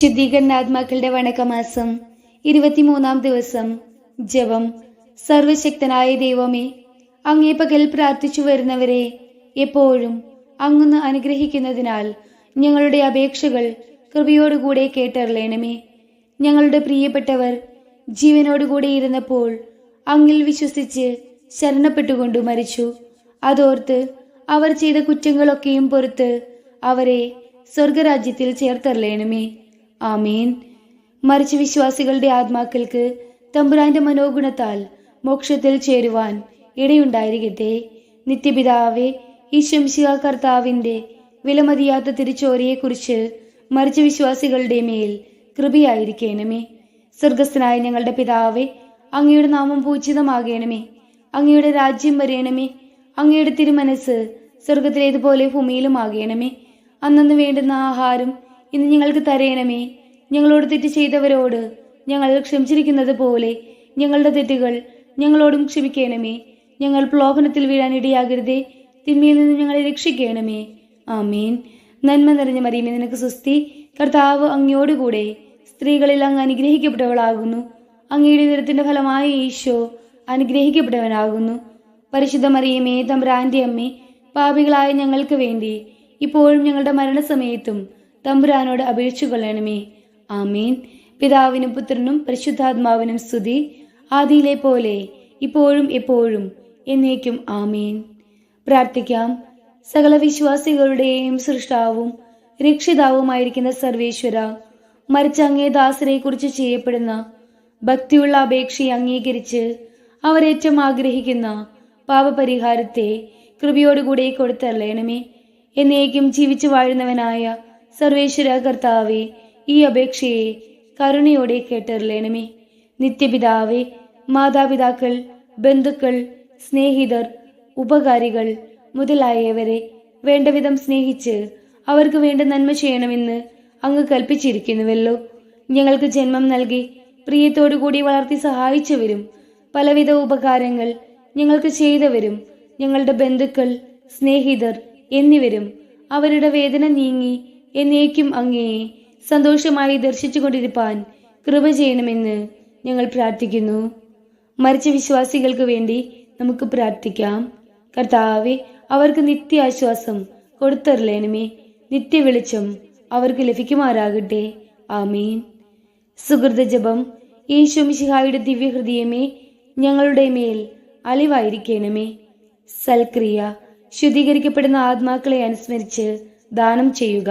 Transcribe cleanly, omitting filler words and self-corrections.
ശുദ്ധീകരണാത്മാക്കളുടെ വണക്കമാസം 23-ാം ദിവസം. ജപം. സർവശക്തനായ ദൈവമേ, അങ്ങേ പകൽ പ്രാർത്ഥിച്ചു വരുന്നവരെ എപ്പോഴും അങ്ങൊന്ന് അനുഗ്രഹിക്കുന്നതിനാൽ ഞങ്ങളുടെ അപേക്ഷകൾ കൃപയോടുകൂടെ കേട്ടറിയണമേ. ഞങ്ങളുടെ പ്രിയപ്പെട്ടവർ ജീവനോടുകൂടെ ഇരുന്നപ്പോൾ അങ്ങിൽ വിശ്വസിച്ച് ശരണപ്പെട്ടുകൊണ്ടു മരിച്ചു. അതോർത്ത് അവർ ചെയ്ത കുറ്റങ്ങളൊക്കെയും പൊറുത്ത് അവരെ സ്വർഗരാജ്യത്തിൽ ചേർത്തറിയണമേ. ആമേൻ. മരിച്ച വിശ്വാസികളുടെ ആത്മാക്കൾക്ക് തമ്പുരാന്റെ മനോഗുണത്താൽ മോക്ഷത്തിൽ ചേരുവാൻ ഇടയുണ്ടായിരിക്കട്ടെ. നിത്യപിതാവേ, ഈശംശിഹ കർത്താവിന്റെ വിലമതിയാത്ത തിരിച്ചോരയെക്കുറിച്ച് മരിച്ച വിശ്വാസികളുടെ മേൽ കൃപയായിരിക്കണമേ. സ്വർഗസ്ഥനായ ഞങ്ങളുടെ പിതാവേ, അങ്ങയുടെ നാമം പൂജിതമാകണമേ. അങ്ങയുടെ രാജ്യം വരയണമേ. അങ്ങയുടെ തിരുമനസ് സ്വർഗത്തിലേതുപോലെ ഭൂമിയിലും ആകണമേ. അന്നു വേണ്ടുന്ന ആഹാരം ഇന്ന് ഞങ്ങൾക്ക് തരയണമേ. ഞങ്ങളോട് തെറ്റ് ചെയ്തവരോട് ഞങ്ങൾ ക്ഷമിച്ചിരിക്കുന്നത് പോലെ ഞങ്ങളുടെ തെറ്റുകൾ ഞങ്ങളോടും ക്ഷമിക്കണമേ. ഞങ്ങൾ പ്രലോഭനത്തിൽ വീഴാൻ ഇടയാകരുതേ. തിന്മയിൽ നിന്ന് ഞങ്ങളെ രക്ഷിക്കണമേ. ആമേൻ. നന്മ നിറഞ്ഞ മറിയമേ, നിനക്ക് സ്വസ്തി. കർത്താവ് അങ്ങയോടുകൂടെ സ്ത്രീകളിൽ അങ്ങ് അനുഗ്രഹിക്കപ്പെട്ടവളാകുന്നു. അങ്ങയുടെ ഉദരത്തിന്റെ ഫലമായ ഈശോ അനുഗ്രഹിക്കപ്പെട്ടവനാകുന്നു. പരിശുദ്ധ മറിയമേ, തമ്പുരാന്റെ അമ്മേ, പാപികളായ ഞങ്ങൾക്ക് വേണ്ടി ഇപ്പോഴും ഞങ്ങളുടെ മരണസമയത്തും തമ്പുരാനോട് അപേക്ഷിച്ചു കൊള്ളണമേ. ആമേൻ. പിതാവിനും പുത്രനും പരിശുദ്ധാത്മാവിനും സ്തുതി, ആദിയിലെ പോലെ ഇപ്പോഴും എപ്പോഴും എന്നേക്കും. ആമേൻ. പ്രാർത്ഥിക്കാം. സകല വിശ്വാസികളുടെയും സൃഷ്ടാവും രക്ഷിതാവുമായിരിക്കുന്ന സർവേശ്വര, മരിച്ച അങ്ങേ ദാസരെ കുറിച്ച് ചെയ്യപ്പെടുന്ന ഭക്തിയുള്ള അപേക്ഷയെ അംഗീകരിച്ച് അവരേറ്റവും ആഗ്രഹിക്കുന്ന പാപപരിഹാരത്തെ കൃപയോടുകൂടെ കൊടുത്തരളയണമേ. എന്നേക്കും ജീവിച്ചു വാഴുന്നവനായ സർവേശ്വര കർത്താവെ, ഈ അപേക്ഷയെ കരുണയോടെ കേട്ടറിയണമേ. നിത്യപിതാവേ, മാതാപിതാക്കൾ, ബന്ധുക്കൾ, സ്നേഹിതർ, ഉപകാരികൾ മുതലായവരെ വേണ്ടവിധം സ്നേഹിച്ച് അവർക്ക് വേണ്ട നന്മ ചെയ്യണമെന്ന് അങ്ങ് കൽപ്പിച്ചിരിക്കുന്നുവല്ലോ. ഞങ്ങൾക്ക് ജന്മം നൽകി പ്രിയത്തോടുകൂടി വളർത്തി സഹായിച്ചവരും പലവിധ ഉപകാരങ്ങൾ ഞങ്ങൾക്ക് ചെയ്തവരും ഞങ്ങളുടെ ബന്ധുക്കൾ, സ്നേഹിതർ എന്നിവരും അവരുടെ വേദന നീങ്ങി എന്നേക്കും അങ്ങയെ സന്തോഷമായി ദർശിച്ചു കൊണ്ടിരിപ്പാൻ കൃപ ചെയ്യണമെന്ന് ഞങ്ങൾ പ്രാർത്ഥിക്കുന്നു. മരിച്ച വിശ്വാസികൾക്ക് വേണ്ടി നമുക്ക് പ്രാർത്ഥിക്കാം. കർത്താവെ, അവർക്ക് നിത്യാശ്വാസം കൊടുത്തറിയണമേ. നിത്യ വെളിച്ചം അവർക്ക് ലഭിക്കുമാറാകട്ടെ. ആമീൻ. സുഹൃത ജപം. യേശു മിശിഹായുടെ ദിവ്യഹൃദയമേ, ഞങ്ങളുടെ മേൽ അലിവായിരിക്കണമേ. സൽക്രിയ. ശുദ്ധീകരിക്കപ്പെടുന്ന ആത്മാക്കളെ അനുസ്മരിച്ച് ദാനം ചെയ്യുക.